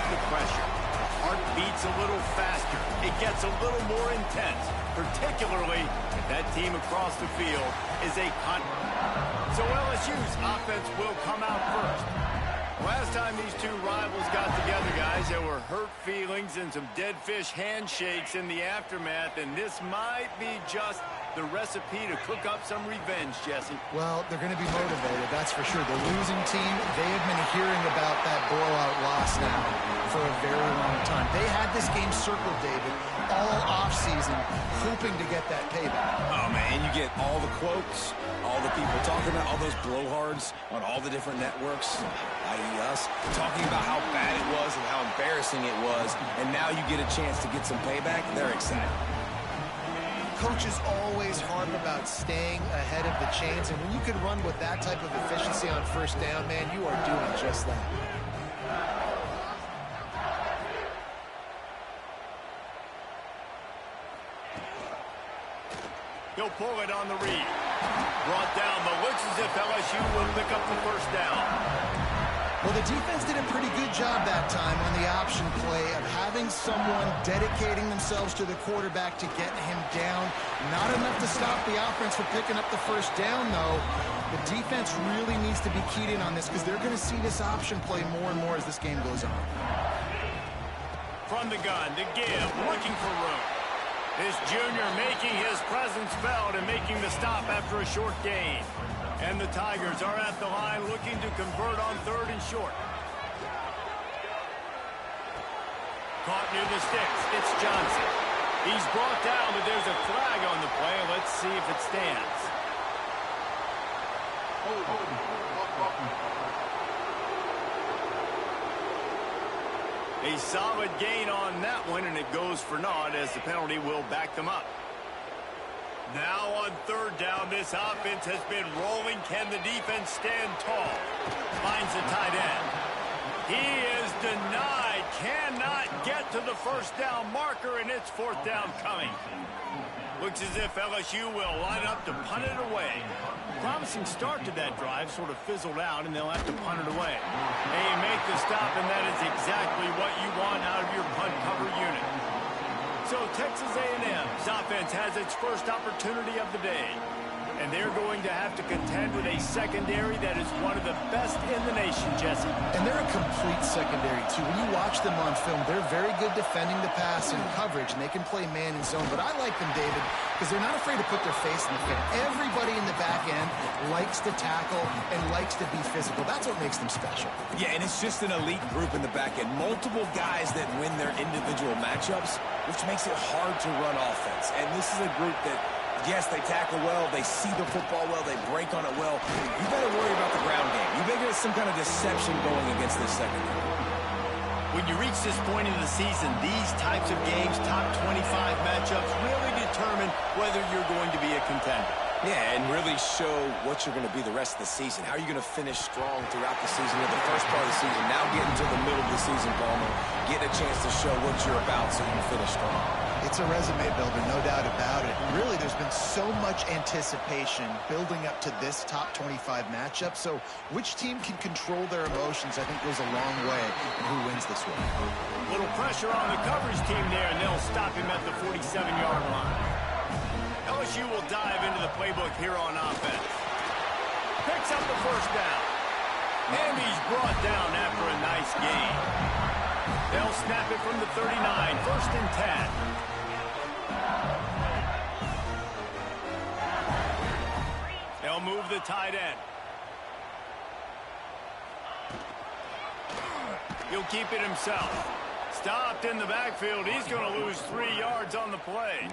the pressure. Heart beats a little faster. It gets a little more intense, particularly if that team across the field is a hunt. So LSU's offense will come out first. Last time these two rivals got together, guys, there were hurt feelings and some dead fish handshakes in the aftermath, and this might be just the recipe to cook up some revenge, Jesse. Well, they're going to be motivated, that's for sure. The losing team, they have been hearing about that blowout loss now for a very long time. They had this game circled, David, all offseason, hoping to get that payback. Oh, man, you get all the quotes, all the people talking about all those blowhards on all the different networks, i.e. us, talking about how bad it was and how embarrassing it was, and now you get a chance to get some payback. They're excited. Coaches always harp about staying ahead of the chains, and when you can run with that type of efficiency on first down, man, you are doing just that. He'll pull it on the read. Brought down, but looks as if LSU will pick up the first down. Well, the defense did a pretty good job that time on the option play of having someone dedicating themselves to the quarterback to get him down. Not enough to stop the offense from picking up the first down, though. The defense really needs to be keyed in on this because they're going to see this option play more and more as this game goes on. From the gun to give, looking for room. This junior making his presence felt and making the stop after a short gain. And the Tigers are at the line looking to convert on 3rd and short. Caught near the sticks. It's Johnson. He's brought down, but there's a flag on the play. Let's see if it stands. A solid gain on that one, and it goes for naught as the penalty will back them up. Now on 3rd down, this offense has been rolling. Can the defense stand tall? Finds the tight end. He is denied. Cannot get to the first down marker, and it's 4th down coming. Looks as if LSU will line up to punt it away. Promising start to that drive, sort of fizzled out, and they'll have to punt it away. They make the stop, and that is exactly what you want out of your punt cover unit. So Texas A&M's offense has its first opportunity of the day. And they're going to have to contend with a secondary that is one of the best in the nation, Jesse. And they're a complete secondary, too. When you watch them on film, they're very good defending the pass and coverage, and they can play man and zone. But I like them, David, because they're not afraid to put their face in the field. Everybody in the back end likes to tackle and likes to be physical. That's what makes them special. Yeah, and it's just an elite group in the back end. Multiple guys that win their individual matchups, which makes it hard to run offense. And this is a group that, yes, they tackle well, they see the football well, they break on it well. You better worry about the ground game. You better get some kind of deception going against this secondary. When you reach this point in the season, these types of games, top 25 matchups, really determine whether you're going to be a contender. Yeah, and really show what you're going to be the rest of the season. How are you going to finish strong throughout the season, or the first part of the season, now getting to the middle of the season, Palmer, get a chance to show what you're about so you can finish strong. It's a resume builder, no doubt about it. Really, there's been so much anticipation building up to this top 25 matchup. So which team can control their emotions, I think, goes a long way in who wins this one. Little pressure on the coverage team there, and they'll stop him at the 47-yard line. LSU will dive into the playbook here on offense. Picks up the first down. And he's brought down after a nice gain. They'll snap it from the 39, 1st and 10. They'll move the tight end. He'll keep it himself. Stopped in the backfield. He's going to lose 3 yards on the play.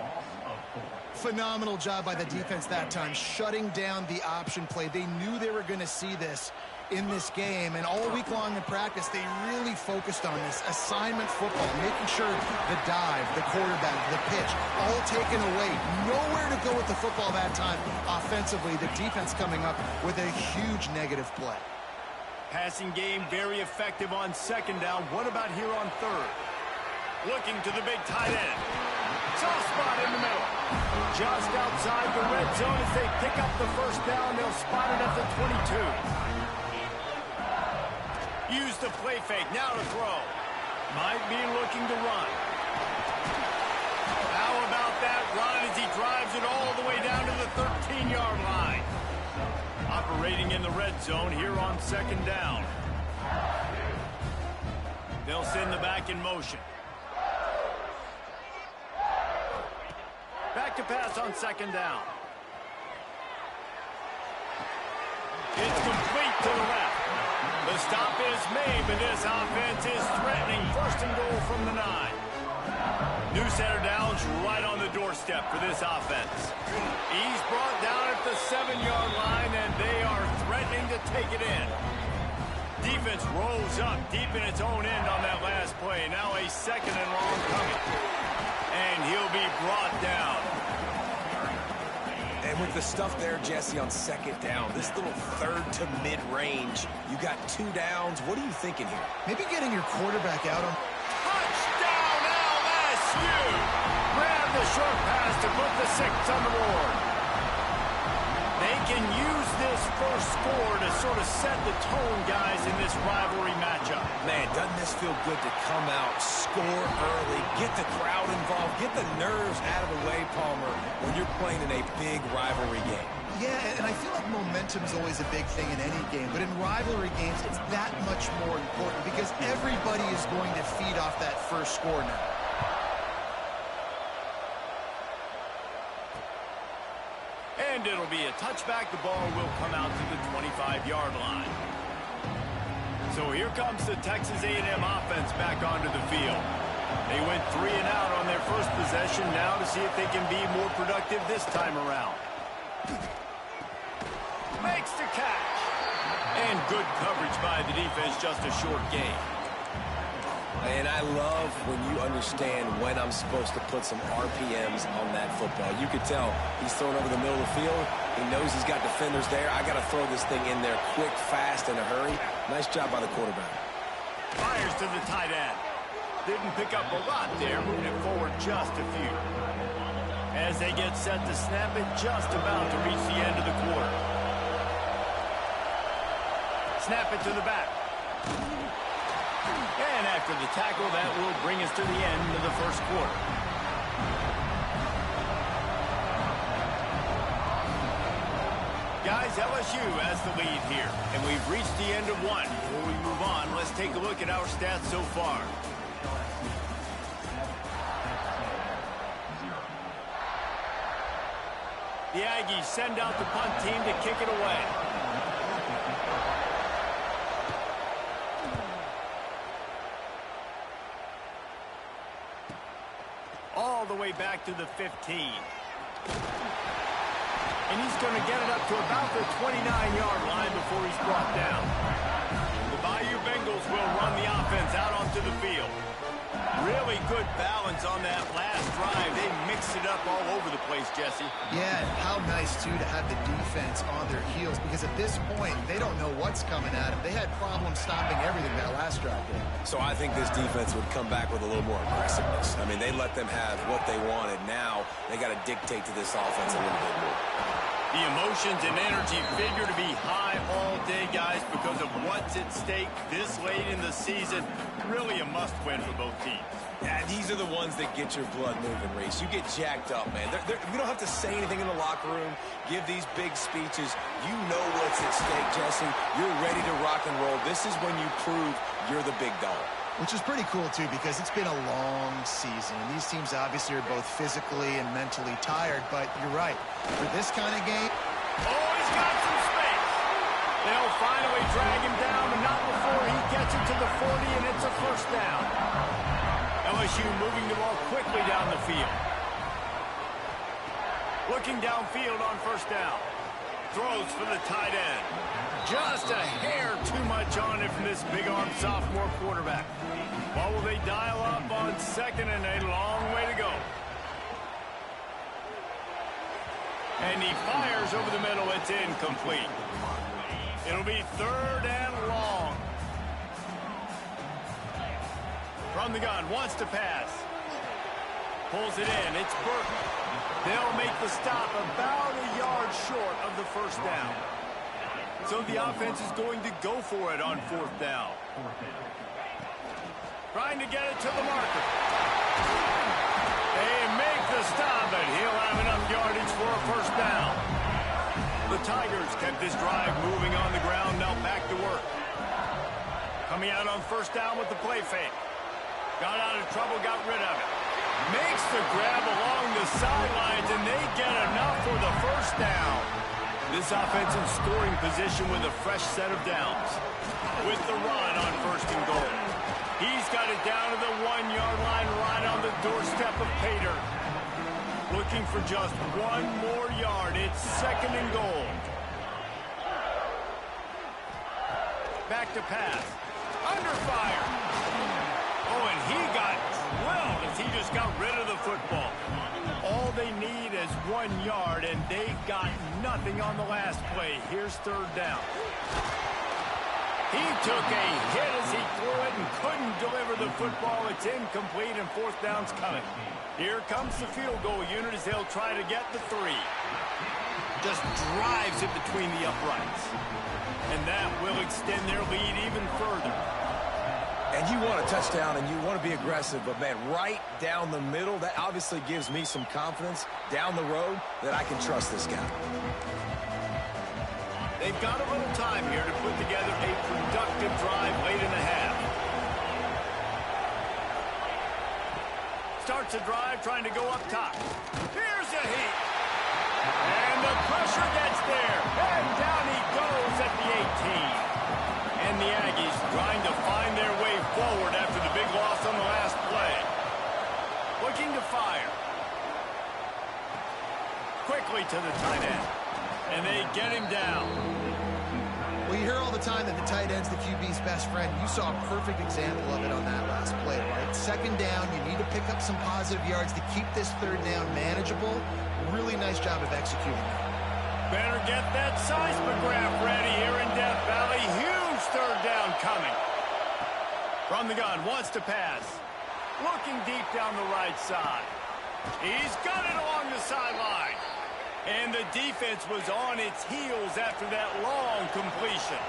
Phenomenal job by the defense that time, shutting down the option play. They knew they were going to see this in this game, and all week long in practice, they really focused on this assignment football, making sure the dive, the quarterback, the pitch, all taken away. Nowhere to go with the football that time offensively. The defense coming up with a huge negative play. Passing game very effective on 2nd down. What about here on 3rd? Looking to the big tight end. Soft spot in the middle. Just outside the red zone as they pick up the first down. They'll spot it at the 22. Use the play fake. Now to throw. Might be looking to run. How about that run as he drives it all the way down to the 13-yard line? Operating in the red zone here on second down. They'll send the back in motion. Back to pass on second down. It's complete to the left. The stop is made, but this offense is threatening first and goal from the 9. New center downs right on the doorstep for this offense. He's brought down at the 7-yard line, and they are threatening to take it in. Defense rolls up deep in its own end on that last play. Now a second and long coming. And he'll be brought down. And with the stuff there, Jesse, on second down, this little third to mid-range, you got 2 downs. What are you thinking here? Maybe getting your quarterback out on... Touchdown, LSU! Grab the short pass to put the 6 on the board. They can use this first score to sort of set the tone, guys, in this rivalry matchup. Man, doesn't this feel good to come out, score early, get the crowd involved, get the nerves out of the way, Palmer, when you're playing in a big rivalry game. Yeah, and I feel like momentum's always a big thing in any game, but in rivalry games, it's that much more important because everybody is going to feed off that first score now. And it'll be a touchback. The ball will come out to the 25-yard line. So here comes the Texas A&M offense back onto the field. They went 3 and out on their first possession. Now to see if they can be more productive this time around. Makes the catch. And good coverage by the defense, just a short gain. And I love when you understand when I'm supposed to put some RPMs on that football. You could tell he's throwing over the middle of the field. He knows he's got defenders there. I got to throw this thing in there quick, fast, in a hurry. Nice job by the quarterback. Fires to the tight end. Didn't pick up a lot there, moving it forward just a few. As they get set to snap it, just about to reach the end of the quarter. Snap it to the back. And after the tackle, that will bring us to the end of the first quarter. Guys, LSU has the lead here, and we've reached the end of one. Before we move on, let's take a look at our stats so far. The Aggies send out the punt team to kick it away. All the way back to the 15. And he's going to get it up to about the 29-yard line before he's brought down. The Bayou Bengals will run the offense out onto the field. Really good balance on that last drive. They mixed it up all over the place, Jesse. Yeah, and how nice, too, to have the defense on their heels because at this point, they don't know what's coming at them. They had problems stopping everything that last drive did. So I think this defense would come back with a little more aggressiveness. I mean, they let them have what they wanted. Now they got to dictate to this offense a little bit more. The emotions and energy figure to be high all day, guys, because of what's at stake this late in the season. Really a must-win for both teams. Yeah, these are the ones that get your blood moving, Reese. You get jacked up, man. We don't have to say anything in the locker room, give these big speeches. You know what's at stake, Jesse. You're ready to rock and roll. This is when you prove you're the big dog. Which is pretty cool, too, because it's been a long season. And these teams obviously are both physically and mentally tired. But you're right. For this kind of game... Oh, he's got some space. They'll finally drag him down, but not before he gets it to the 40, and it's a first down. LSU moving the ball quickly down the field. Looking downfield on first down. Throws for the tight end. Just a hair too much on it from this big-arm sophomore quarterback. What will they dial up on second and a long way to go? And he fires over the middle. It's incomplete. It'll be third and long. From the gun, wants to pass. Pulls it in. It's Burton. They'll make the stop about a yard short of the first down. So the offense is going to go for it on fourth down. Trying to get it to the marker. They make the stop, but he'll have enough yardage for a first down. The Tigers kept this drive moving on the ground, now back to work. Coming out on first down with the play fake. Got out of trouble, got rid of it. Makes the grab along the sidelines, and they get enough for the first down. This offense in scoring position with a fresh set of downs. With the run on first and goal. He's got it down to the 1-yard line right on the doorstep of Pater. Looking for just one more yard. It's second and goal. Back to pass. Under fire. Oh, and he got drilled as he just got rid of the football. All they need is 1 yard, and they got nothing on the last play. Here's third down. He took a hit as he threw it and couldn't deliver the football. It's incomplete, and fourth down's coming. Here comes the field goal unit as they'll try to get the 3. Just drives it between the uprights. And that will extend their lead even further. And you want a touchdown and you want to be aggressive, but, man, right down the middle, that obviously gives me some confidence down the road that I can trust this guy. They've got a little time here to put together a productive drive late in the half. Starts a drive trying to go up top. Here's a heat. And the pressure gets there. And down he goes at the 18. And the Aggies trying to find their way forward after the big loss on the last play. Looking to fire. Quickly to the tight end. And they get him down. Well, you hear all the time that the tight end's the QB's best friend. You saw a perfect example of it on that last play, right? Second down, you need to pick up some positive yards to keep this third down manageable. Really nice job of executing that. Better get that seismograph ready here in Death Valley. Huge third down coming. From the gun, wants to pass. Looking deep down the right side. He's got it along the sideline. And the defense was on its heels after that long completion.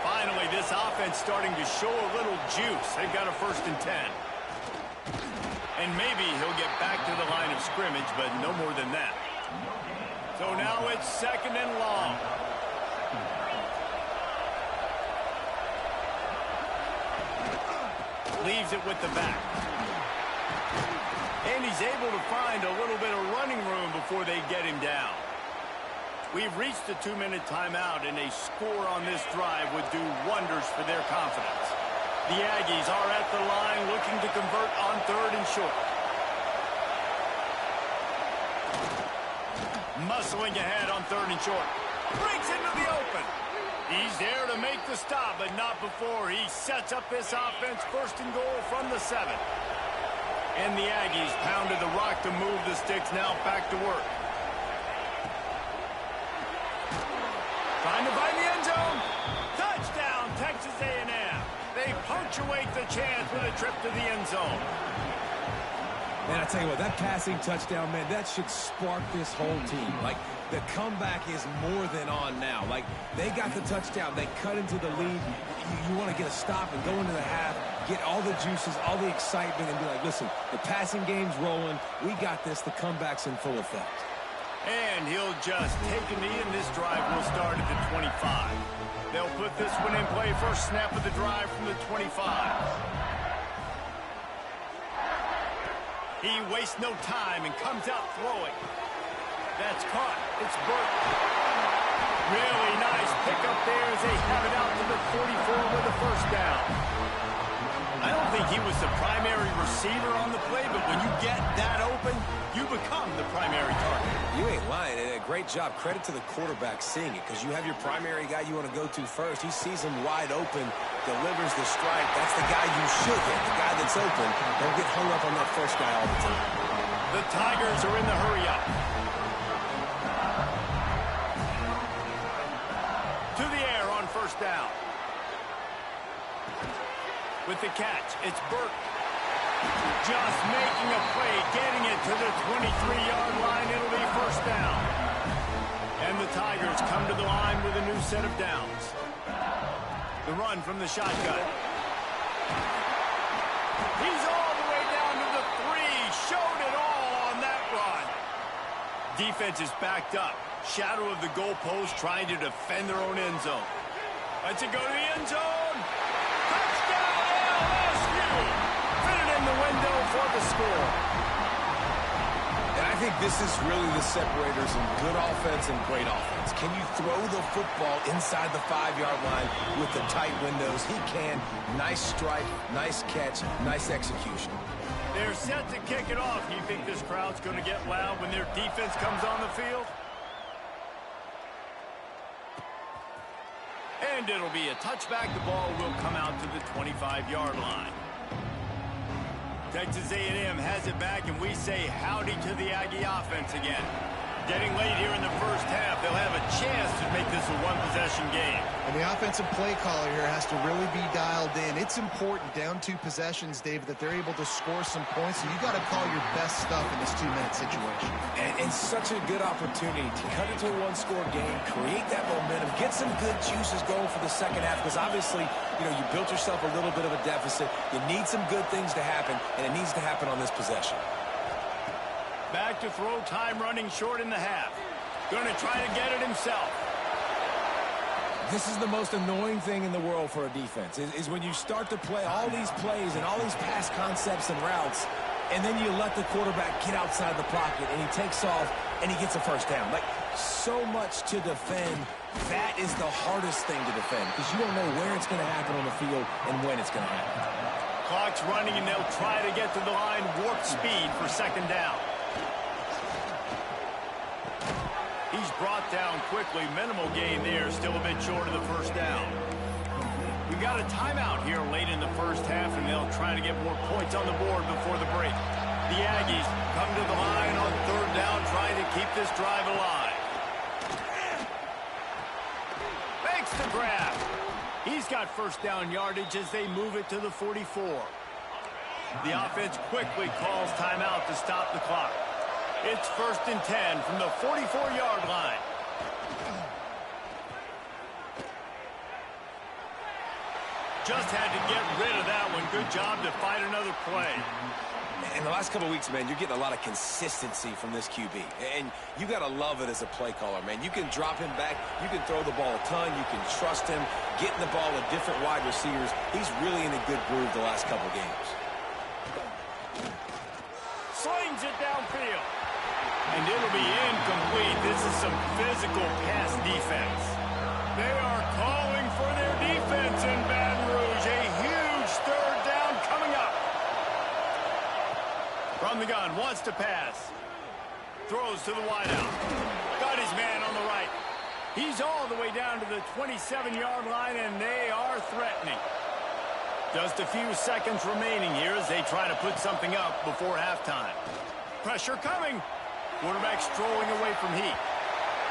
Finally, this offense starting to show a little juice. They've got a 1st and 10. And maybe he'll get back to the line of scrimmage, but no more than that. So now it's 2nd and long. Leaves it with the back. And he's able to find a little bit of running room before they get him down. We've reached the 2-minute timeout, and a score on this drive would do wonders for their confidence. The Aggies are at the line looking to convert on 3rd and short. Muscling ahead on 3rd and short. Breaks into the open. He's there to make the stop, but not before he sets up this offense 1st and goal from the 7. And the Aggies pounded the rock to move the sticks, now back to work. Trying to find the end zone. Touchdown, Texas A&M. They punctuate the chance with a trip to the end zone. Man, I tell you what, that passing touchdown, man, that should spark this whole team. Like, the comeback is more than on now. Like, they got the touchdown. They cut into the lead. You want to get a stop and go into the half, get all the juices, all the excitement, and be like, listen, the passing game's rolling. We got this. The comeback's in full effect. And he'll just take a knee, and this drive will start at the 25. They'll put this one in play. First snap of the drive from the 25. He wastes no time and comes out throwing. That's caught. It's Burke. Really nice pickup there as they have it out to the 44 with a first down. I don't think he was the primary receiver on the play, but when you get that open, you become the primary target. You ain't lying. And a great job. Credit to the quarterback seeing it, because you have your primary guy you want to go to first. He sees him wide open, delivers the strike. That's the guy you should hit, the guy that's open. Don't get hung up on that first guy all the time. The Tigers are in the hurry-up. To the air on first down. With the catch, it's Burke. Just making a play, getting it to the 23-yard line. It'll be first down. And the Tigers come to the line with a new set of downs. The run from the shotgun. He's all the way down to the 3. Showed it all on that run. Defense is backed up. Shadow of the goalpost trying to defend their own end zone. Lets it go to the end zone. Touchdown LSU. Fit it in the window for the score. And I think this is really the separators in good offense and great offense. Can you throw the football inside the 5-yard line with the tight windows? He can. Nice strike, nice catch, nice execution. They're set to kick it off. Do you think this crowd's going to get loud when their defense comes on the field? And it'll be a touchback. The ball will come out to the 25-yard line. Texas A&M has it back, and we say howdy to the Aggie offense again. Getting late here in the first half, they'll have a chance to make this a one-possession game. And the offensive play caller here has to really be dialed in. It's important down 2 possessions, David, that they're able to score some points. So you got to call your best stuff in this 2-minute situation. And such a good opportunity to cut into a 1-score game, create that momentum, get some good juices going for the second half. Because obviously, you built yourself a little bit of a deficit. You need some good things to happen, and it needs to happen on this possession. Back to throw, time running short in the half. Going to try to get it himself. This is the most annoying thing in the world for a defense, is when you start to play all these plays and all these pass concepts and routes, and then you let the quarterback get outside the pocket, and he takes off, and he gets a first down. Like, so much to defend. That is the hardest thing to defend, because you don't know where it's going to happen on the field and when it's going to happen. Clock's running, and they'll try to get to the line, warp speed for second down. He's brought down quickly. Minimal gain there. Still a bit short of the first down. We got a timeout here late in the first half, and they'll try to get more points on the board before the break. The Aggies come to the line on third down, trying to keep this drive alive. Makes the grab. He's got first down yardage as they move it to the 44. The offense quickly calls timeout to stop the clock. It's 1st and 10 from the 44-yard line. Just had to get rid of that one. Good job to fight another play. In the last couple of weeks, man, you're getting a lot of consistency from this QB. And you got to love it as a play caller, man. You can drop him back. You can throw the ball a ton. You can trust him, getting the ball with different wide receivers. He's really in a good groove the last couple games. Slings it downfield. And it'll be incomplete. This is some physical pass defense. They are calling for their defense in Baton Rouge. A huge third down coming up. From the gun, wants to pass. Throws to the wideout. Got his man on the right. He's all the way down to the 27-yard line, and they are threatening. Just a few seconds remaining here as they try to put something up before halftime. Pressure coming. Quarterback strolling away from heat.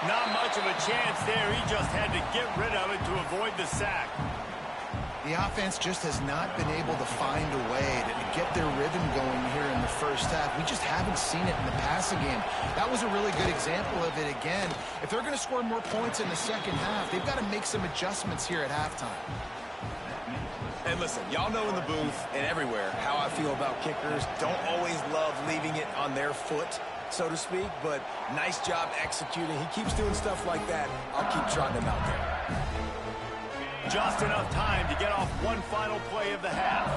Not much of a chance there. He just had to get rid of it to avoid the sack. The offense just has not been able to find a way to get their rhythm going here in the first half. We just haven't seen it in the passing game. That was a really good example of it again. If they're going to score more points in the second half, they've got to make some adjustments here at halftime. And listen, y'all know in the booth and everywhere how I feel about kickers. Don't always love leaving it on their foot, so to speak, but nice job executing. He keeps doing stuff like that. I'll keep trotting him out there. Just enough time to get off one final play of the half.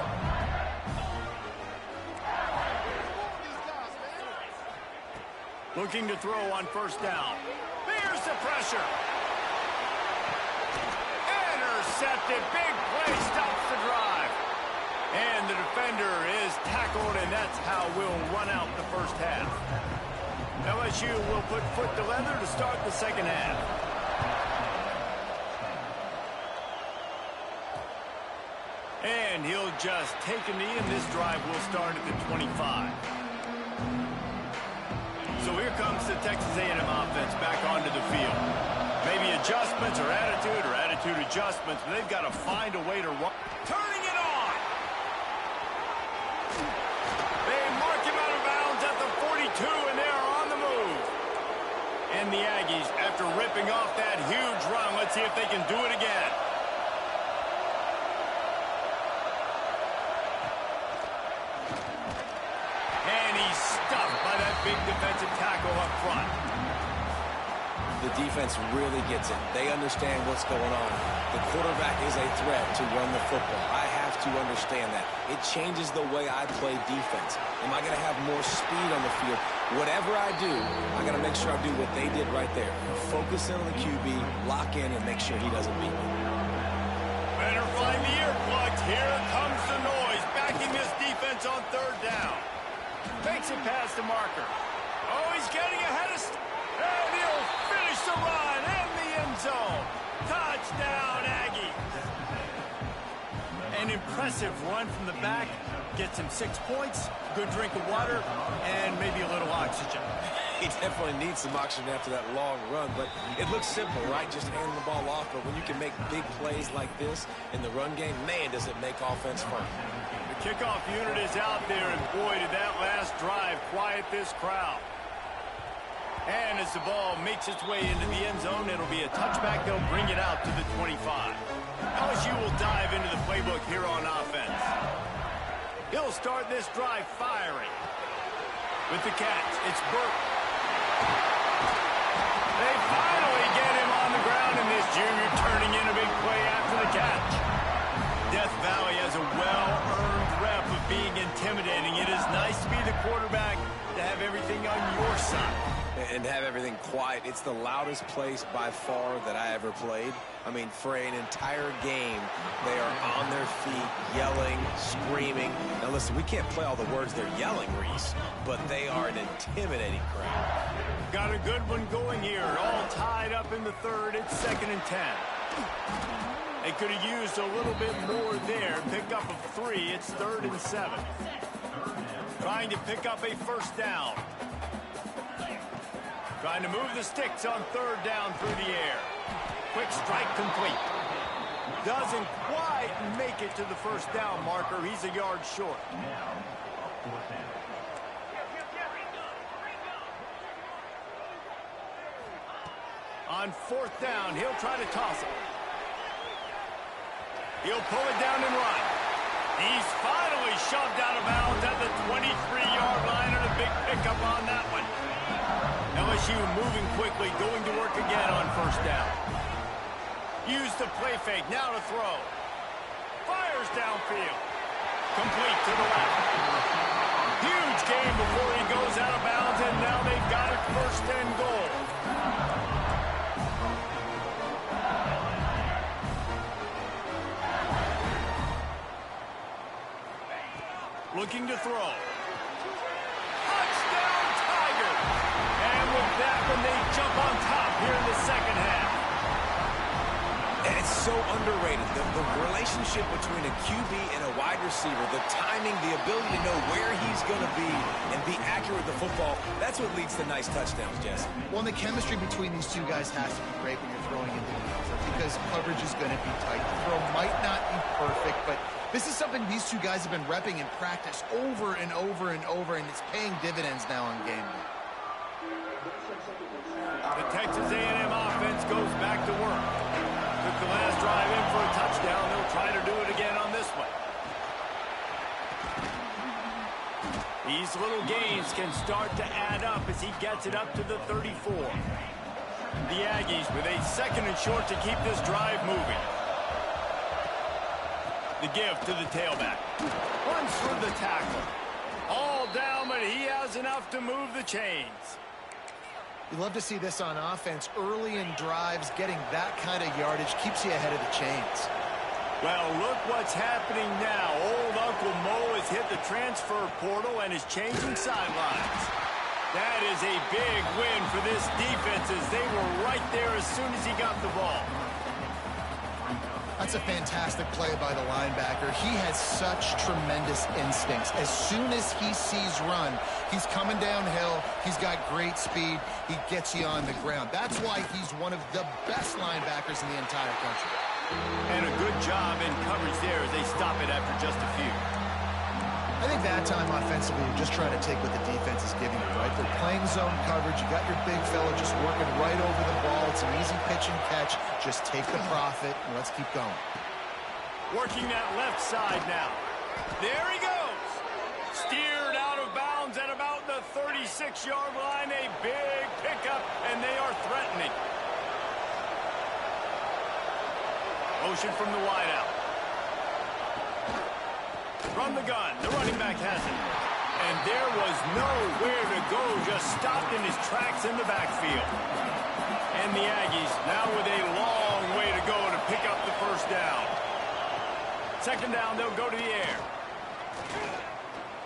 Looking to throw on first down. There's the pressure. Intercepted. Big play stops the drive. And the defender is tackled, and that's how we'll run out the first half. LSU will put foot to leather to start the second half. And he'll just take a knee, and this drive will start at the 25. So here comes the Texas A&M offense back onto the field. Maybe adjustments or attitude adjustments, but they've got to find a way to run. Turning it on! They mark him out of bounds at the 42, and they are on the move. And the Aggies, after ripping off that huge run, let's see if they can do it again. big defensive tackle up front. The defense really gets it. They understand what's going on. The quarterback is a threat to run the football. I have to understand that. It changes the way I play defense. Am I going to have more speed on the field? Whatever I do, I got to make sure I do what they did right there. Focus in on the QB, lock in, and make sure he doesn't beat me. Better find the earplugs. Here comes the noise. Backing this defense on third down. Fakes it past the marker. Oh, he's getting ahead of... And he'll finish the run in the end zone. Touchdown, Aggie. An impressive run from the back. Gets him 6 points, good drink of water, and maybe a little oxygen. He definitely needs some oxygen after that long run, but it looks simple, right? Just handing the ball off, but when you can make big plays like this in the run game, man, does it make offense fun. The kickoff unit is out there, and boy, did that last drive quiet this crowd. And as the ball makes its way into the end zone, it'll be a touchback. They'll bring it out to the 25. LSU will dive into the playbook here on offense. He'll start this drive firing. With the catch, it's Burke. They finally get him on the ground, and this junior turning in a big play after the catch. Death Valley has a well-earned rep of being intimidating. It is nice to be the quarterback, to have everything on your side. And have everything quiet. It's the loudest place by far that I ever played. I mean, for an entire game, they are on their feet, yelling, screaming. Now, listen, we can't play all the words they're yelling, Reese, but they are an intimidating crowd. Got a good one going here. All tied up in the third. It's 2nd and 10. They could have used a little bit more there. Pick up of 3. It's 3rd and 7. Trying to pick up a first down. Trying to move the sticks on 3rd down through the air. Quick strike complete. Doesn't quite make it to the first down marker. He's a yard short. On 4th down, he'll try to toss it. He'll pull it down and run. He's finally shoved out of bounds at the 23-yard line, and a big pickup on that one. LSU moving quickly, going to work again on first down. Use the play fake, now to throw. Fires downfield. Complete to the left. Huge gain before he goes out of bounds, and now they've got it 1st and goal. Looking to throw. Touchdown, Tigers! And with that one, they jump on top here in the second half. And it's so underrated. The relationship between a QB and a wide receiver, the timing, the ability to know where he's going to be and be accurate with the football, that's what leads to nice touchdowns, Jesse. Well, the chemistry between these two guys has to be great when you're throwing into the end zone because coverage is going to be tight. The throw might not be perfect, but this is something these two guys have been repping in practice over and over and over, and it's paying dividends now on game day. The Texas A&M offense goes back to work. Took the last drive in for a touchdown. They'll try to do it again on this one. These little gains can start to add up as he gets it up to the 34. The Aggies with a 2nd and short to keep this drive moving. The give to the tailback. Runs through the tackle. All down, but he has enough to move the chains. You love to see this on offense. Early in drives, getting that kind of yardage keeps you ahead of the chains. Well, look what's happening now. Old Uncle Mo has hit the transfer portal and is changing sidelines. That is a big win for this defense as they were right there as soon as he got the ball. That's a fantastic play by the linebacker. He has such tremendous instincts. As soon as he sees run, he's coming downhill. He's got great speed. He gets you on the ground. That's why he's one of the best linebackers in the entire country. And a good job in coverage there as they stop it after just a few. I think that time offensively, you're just trying to take what the defense is giving you, right? They're playing zone coverage. You got your big fella just working right over the ball. It's an easy pitch and catch. Just take the profit, and let's keep going. Working that left side now. There he goes. Steered out of bounds at about the 36. 6-yard line, a big pickup, and they are threatening. Motion from the wideout. From the gun, the running back has it. And there was nowhere to go, just stopped in his tracks in the backfield. And the Aggies now with a long way to go to pick up the first down. Second down, they'll go to the air.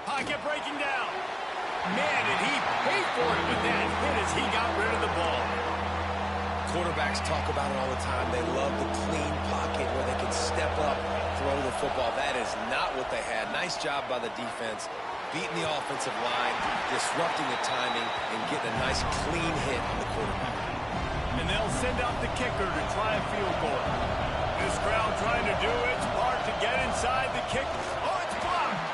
Pocket breaking down. Man, did he pay for it with that hit as he got rid of the ball. Quarterbacks talk about it all the time. They love the clean pocket where they can step up, throw the football. That is not what they had. Nice job by the defense, beating the offensive line, disrupting the timing, and getting a nice clean hit on the quarterback. And they'll send out the kicker to try a field goal. This crowd trying to do its part to get inside the kick. Oh, it's blocked.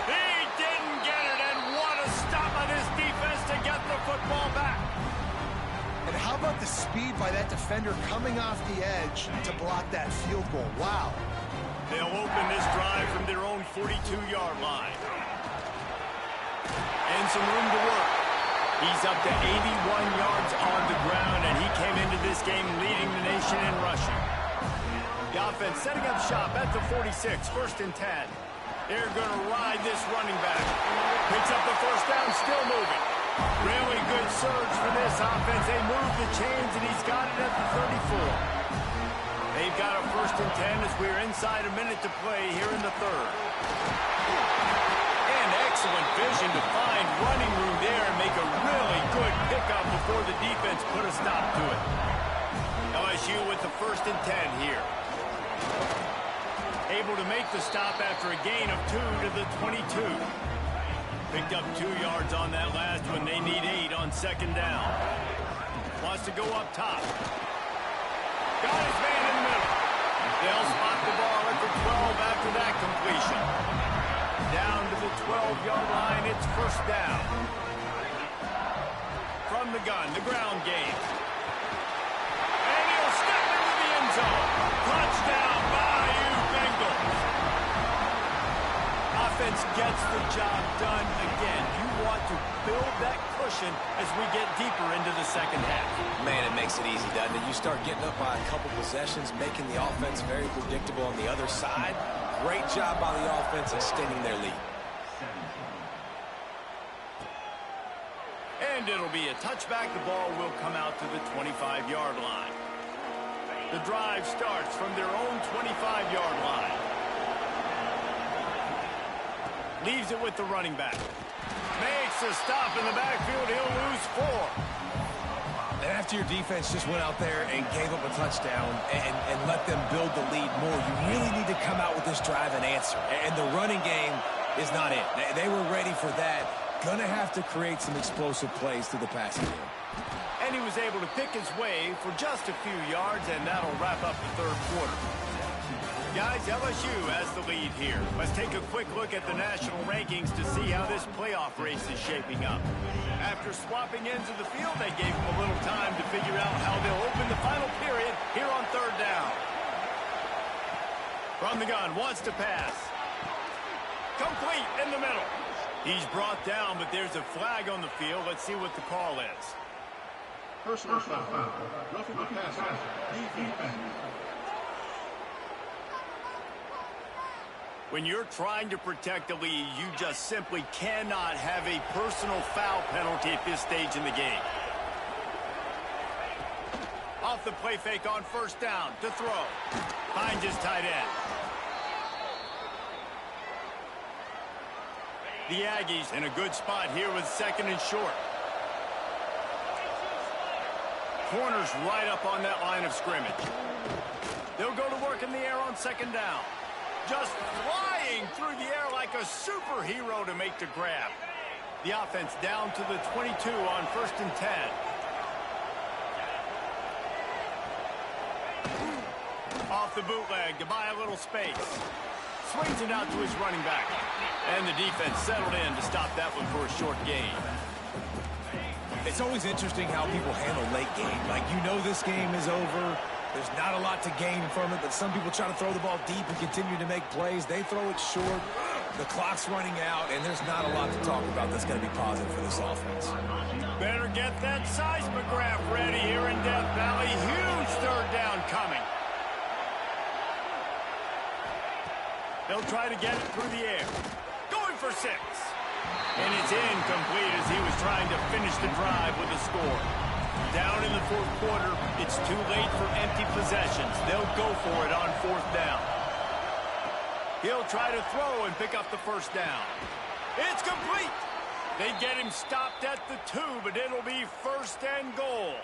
He didn't get it, and what a stop by this defense to get the football back. And how about the speed by that defender coming off the edge to block that field goal? Wow. They'll open this drive from their own 42-yard line. And some room to work. He's up to 81 yards on the ground, and he came into this game leading the nation in rushing. The offense setting up shop at the 46, 1st and 10. They're going to ride this running back. Picks up the first down, still moving. Really good surge for this offense. They move the chains, and he's got it at the 34. They've got a 1st and 10 as we're inside a minute to play here in the 3rd. And excellent vision to find running room there and make a really good pickup before the defense put a stop to it. LSU with the 1st and 10 here. Able to make the stop after a gain of 2 to the 22. Picked up 2 yards on that last one. They need 8 on 2nd down. Wants to go up top. Got his man in the middle. They'll spot the ball at the 12 after that completion. Down to the 12-yard line. It's 1st down. From the gun, the ground game. And he'll step into the end zone. Touchdown, Bayou Bengals. Offense gets the job done again. You want to build that cushion as we get deeper into the 2nd half. Man, it makes it easy, doesn't it? You start getting up by a couple possessions, making the offense very predictable on the other side. Great job by the offense extending their lead. And it'll be a touchback. The ball will come out to the 25-yard line. The drive starts from their own 25-yard line. Leaves it with the running back. Makes a stop in the backfield. He'll lose 4. And after your defense just went out there and gave up a touchdown and let them build the lead more, you really need to come out with this drive and answer. And the running game is not it. They were ready for that. Gonna have to create some explosive plays through the passing game. And he was able to pick his way for just a few yards, and that'll wrap up the 3rd quarter. Guys, LSU has the lead here. Let's take a quick look at the national rankings to see how this playoff race is shaping up. After swapping ends of the field, they gave them a little time to figure out how they'll open the final period here on 3rd down. From the gun, wants to pass. Complete in the middle. He's brought down, but there's a flag on the field. Let's see what the call is. Personal foul. Roughing the passer. Defense. When you're trying to protect the lead, you just simply cannot have a personal foul penalty at this stage in the game. Off the play fake on 1st down to throw. Finds his tight end. The Aggies in a good spot here with 2nd and short. Corners right up on that line of scrimmage. They'll go to work in the air on 2nd down. Just flying through the air like a superhero to make the grab. The offense down to the 22 on 1st and 10. Off the bootleg to buy a little space. Swings it out to his running back. And the defense settled in to stop that one for a short gain. It's always interesting how people handle late game. Like, you know this game is over. There's not a lot to gain from it, but some people try to throw the ball deep and continue to make plays. They throw it short. The clock's running out, and there's not a lot to talk about that's going to be positive for this offense. Better get that seismograph ready here in Death Valley. Huge third down coming. They'll try to get it through the air. Going for 6. And it's incomplete as he was trying to finish the drive with a score. Down in the fourth quarter, it's too late for empty possessions. They'll go for it on 4th down. He'll try to throw and pick up the first down. It's complete. They get him stopped at the 2, but it'll be 1st and goal.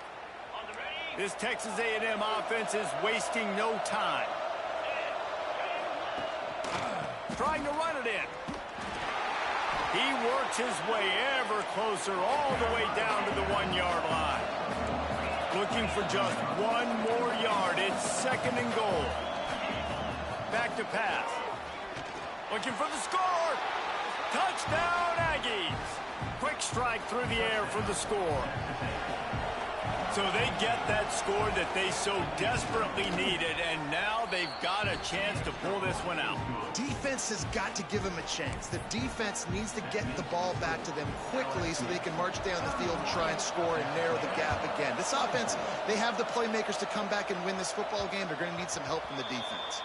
This Texas A&M offense is wasting no time. Trying to run it in. He works his way ever closer all the way down to the 1-yard line. Looking for just 1 more yard. It's 2nd and goal. Back to pass. Looking for the score. Touchdown, Aggies. Quick strike through the air for the score. So they get that score that they so desperately needed, and now they've got a chance to pull this one out. Defense has got to give them a chance. The defense needs to get the ball back to them quickly so they can march down the field and try and score and narrow the gap again. This offense, they have the playmakers to come back and win this football game. They're going to need some help from the defense.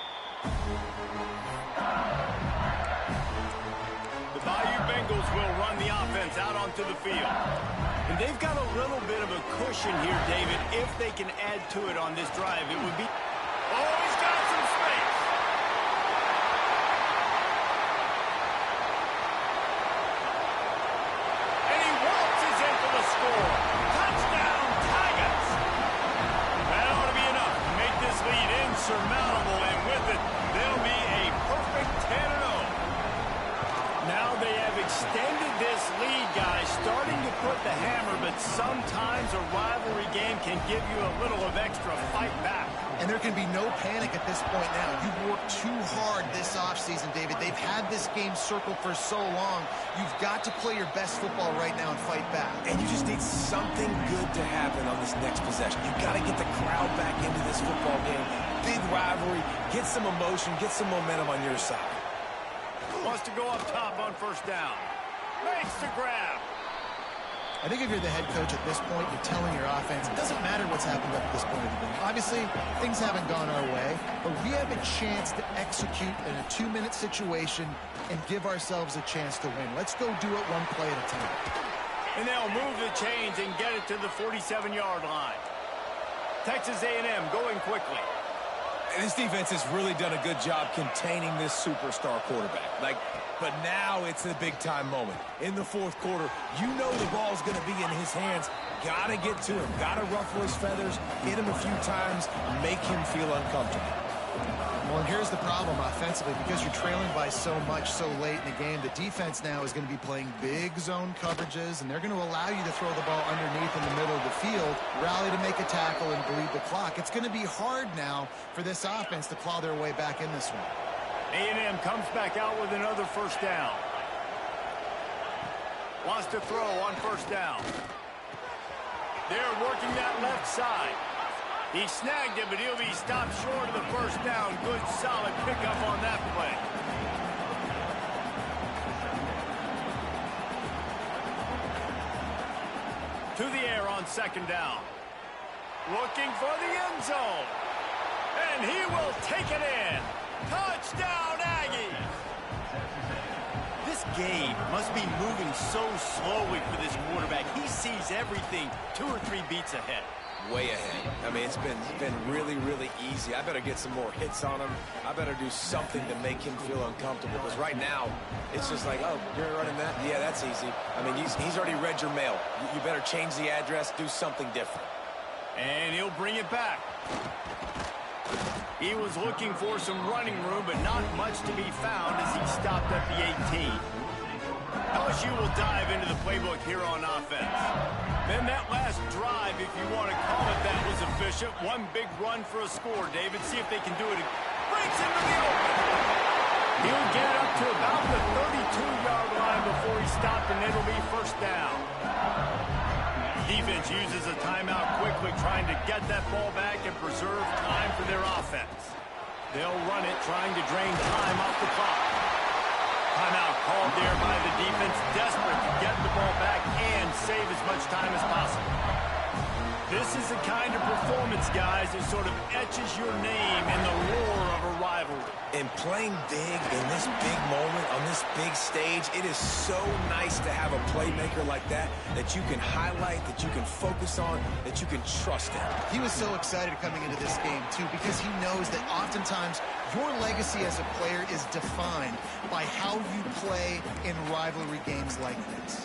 The Bayou Bengals will run the offense out onto the field. And they've got a little bit of a cushion here, David. If they can add to it on this drive, it would be... Oh, he's got some space. And he waltzes in for the score. Touchdown, Tigers. That ought to be enough to make this lead insurmountable. And with it, they'll be a perfect 10-0. Now they have extended this lead, guys, starting to put the hammer, but sometimes a rivalry game can give you a little of extra fight back. And there can be no panic at this point now. You've worked too hard this offseason, David. They've had this game circled for so long. You've got to play your best football right now and fight back. And you just need something good to happen on this next possession. You've got to get the crowd back into this football game. Big rivalry. Get some emotion. Get some momentum on your side. Wants to go up top on 1st down. Makes the grab. I think if you're the head coach at this point, you're telling your offense, it doesn't matter what's happened up to this point of the game. Obviously, things haven't gone our way, but we have a chance to execute in a 2-minute situation and give ourselves a chance to win. Let's go do it 1 play at a time. And they'll move the chains and get it to the 47-yard line. Texas A&M going quickly. And this defense has really done a good job containing this superstar quarterback. But now it's a big-time moment. In the 4th quarter, you know the ball's going to be in his hands. Got to get to him. Got to ruffle his feathers, hit him a few times, make him feel uncomfortable. Well, and here's the problem offensively. Because you're trailing by so much so late in the game, the defense now is going to be playing big zone coverages, and they're going to allow you to throw the ball underneath in the middle of the field, rally to make a tackle, and bleed the clock. It's going to be hard now for this offense to claw their way back in this one. A&M comes back out with another 1st down. Wants to throw on 1st down. They're working that left side. He snagged it, but he'll be stopped short of the 1st down. Good, solid pickup on that play. To the air on 2nd down. Looking for the end zone. And he will take it in. Touchdown, Aggies! This game must be moving so slowly for this quarterback. He sees everything 2 or 3 beats ahead. Way ahead. I mean, it's been really, really easy. I better get some more hits on him. I better do something to make him feel uncomfortable. Because right now, it's just like, oh, you're running that? Yeah, that's easy. I mean, he's already read your mail. You better change the address, do something different. And he'll bring it back. He was looking for some running room, but not much to be found as he stopped at the 18. LSU will dive into the playbook here on offense. Then that last drive, if you want to call it that, was efficient. 1 big run for a score, David. See if they can do it. Breaks into the open. He'll get it up to about the 32-yard line before he stopped, and it'll be 1st down. Defense uses a timeout quickly, trying to get that ball back and preserve time for their offense. They'll run it, trying to drain time off the clock. Timeout called there by the defense, desperate to get the ball back and save as much time as possible. This is the kind of performance, guys, that sort of etches your name in the roar of a rivalry. And playing big in this big moment, on this big stage, it is so nice to have a playmaker like that you can highlight, that you can focus on, that you can trust in. He was so excited coming into this game, too, because he knows that oftentimes your legacy as a player is defined by how you play in rivalry games like this.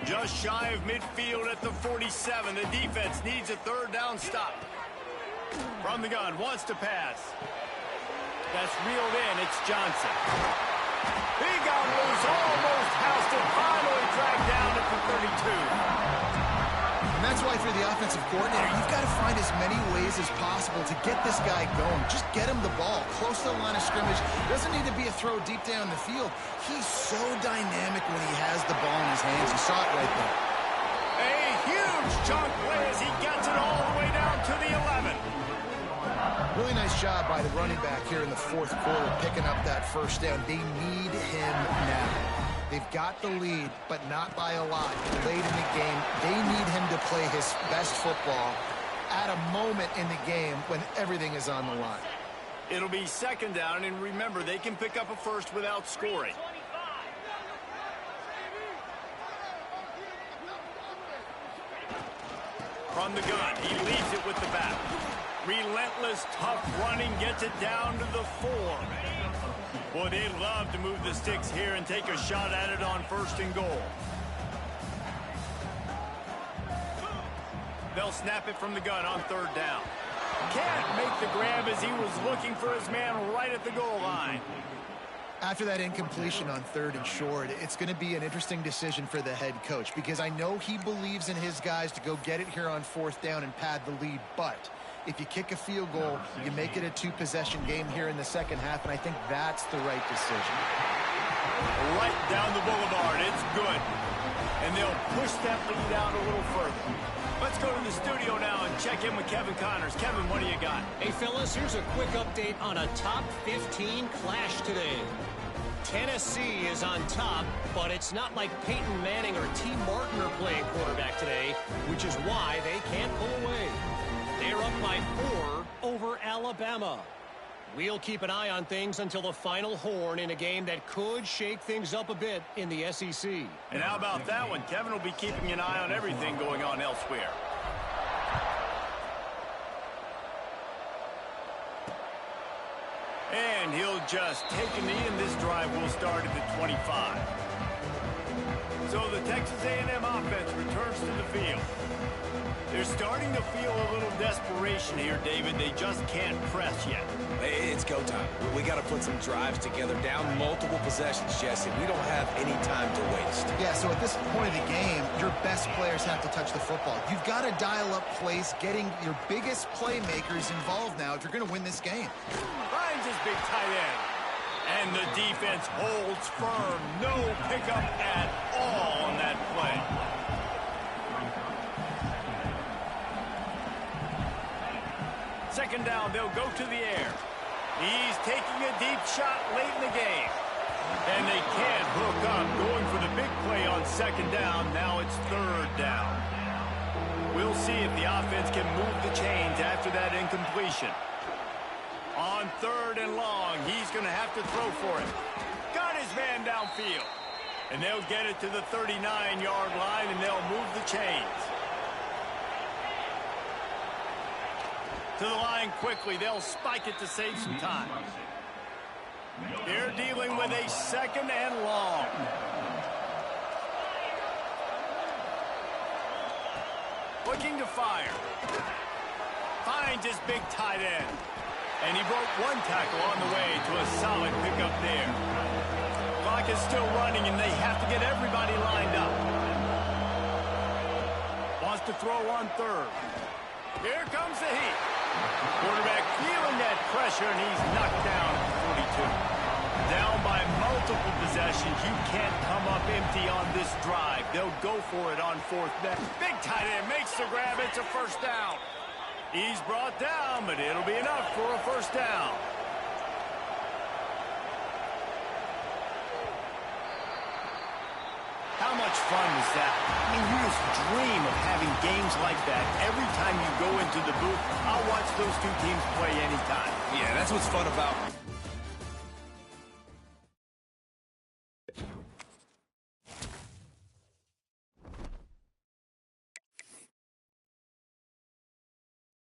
Just shy of midfield at the 47. The defense needs a third down stop. From the gun, wants to pass. That's reeled in. It's Johnson. He got loose, almost housed it, finally dragged down at the 32. And that's why for the offensive coordinator, you've got to find as many ways as possible to get this guy going. Just get him the ball close to the line of scrimmage. Doesn't need to be a throw deep down the field. He's so dynamic when he has the ball in his hands. You saw it right there. A huge chunk play as he gets it all the way down to the 11. Really nice job by the running back here in the fourth quarter, picking up that first down. They need him now. They've got the lead, but not by a lot. Late in the game, they need him to play his best football at a moment in the game when everything is on the line. It'll be second down, and remember, they can pick up a first without scoring. From the gun, he leaves it with the back. Relentless, tough running, gets it down to the 4. Boy, they'd love to move the sticks here and take a shot at it on first and goal. They'll snap it from the gun on third down. Can't make the grab as he was looking for his man right at the goal line. After that incompletion on third and short, it's going to be an interesting decision for the head coach because I know he believes in his guys to go get it here on fourth down and pad the lead, but if you kick a field goal, you make it a two-possession game here in the second half, and I think that's the right decision. Right down the boulevard. It's good. And they'll push that lead out a little further. Let's go to the studio now and check in with Kevin Connors. Kevin, what do you got? Hey, fellas, here's a quick update on a top 15 clash today. Tennessee is on top, but it's not like Peyton Manning or T. Martin are playing quarterback today, which is why they can't pull away. They're up by 4 over Alabama. We'll keep an eye on things until the final horn in a game that could shake things up a bit in the SEC. And how about that one? Kevin will be keeping an eye on everything going on elsewhere. And he'll just take a knee, and this drive will start at the 25. So the Texas A&M offense returns to the field. They're starting to feel a little desperation here, David. They just can't press yet. It's go time. We got to put some drives together, down multiple possessions, Jesse. We don't have any time to waste. Yeah, so at this point of the game, your best players have to touch the football. You've got to dial up plays, getting your biggest playmakers involved now if you're going to win this game. Finds his big tight end. And the defense holds firm. No pickup at all on that play. Second down, they'll go to the air. He's taking a deep shot late in the game. And they can't hook up, going for the big play on second down. Now it's third down. We'll see if the offense can move the chains after that incompletion. On third and long, he's going to have to throw for it. Got his man downfield. And they'll get it to the 39-yard line, and they'll move the chains. To the line quickly. They'll spike it to save some time. They're dealing with a second and long. Looking to fire. Finds his big tight end. And he broke one tackle on the way to a solid pickup there. Clock is still running, and they have to get everybody lined up. Wants to throw on third. Here comes the heat. Quarterback feeling that pressure, and he's knocked down at 42. Down by multiple possessions. You can't come up empty on this drive. They'll go for it on fourth down. Big tight end makes the grab. It's a first down. He's brought down, but it'll be enough for a first down. much fun is that? I mean, you just dream of having games like that every time you go into the booth. I'll watch those two teams play anytime. Yeah, that's what's fun about